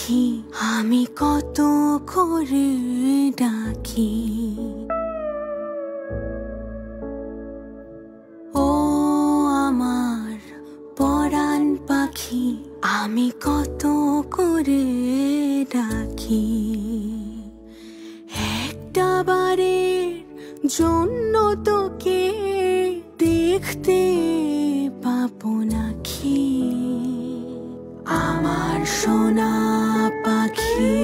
পাখি আমি কত করে ডাকি, ও আমার পরাণ পাখি আমি কত করে ডাকি। একটা বারের জন্য তোকে দেখতে পাবো নাকি, আমার সোনা পাখি।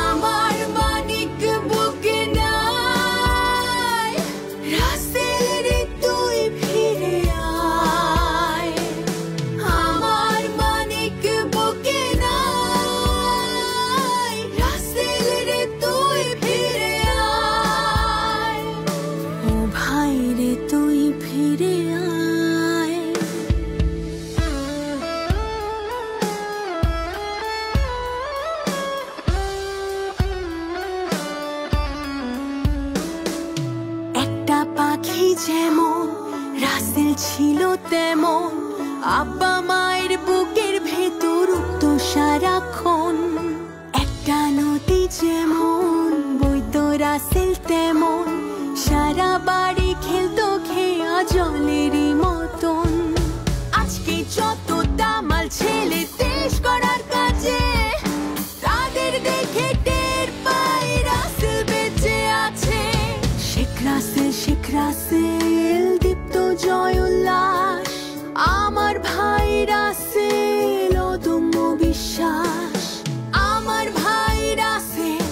আমার মানিক বুকে নাই, রাসেল রে তুই ফিরে আয়। আমার মানিক বুকে নাই, রাসেল রে তুই ফিরে আয়। ও ভাই রে তুই ফিরে আয়। একটা পাখি যেমন রাসেল ছিল তেমন, আব্বা মায়ের বুকের ভেতর উঠতো সারাক্ষণ। একটা নদী যেমন বইতো রাসেল তেমন, সারা বাড়ি খেলতো খেয়া জলেরই মতন। আজকে যত দামাল ছেলে দেশ করার কাজে, তাদের দেখে টের পাই রাসেল বেঁচে আছে। শেখ রাসেল দীপ্ত জয় উল্লাস, আমার ভাই রাসেল অদম্য বিশ্বাস। আমার ভাই রাসেল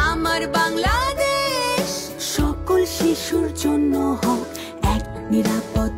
আমার বাংলাদেশ, সকল শিশুর জন্য হোক এক নিরাপদ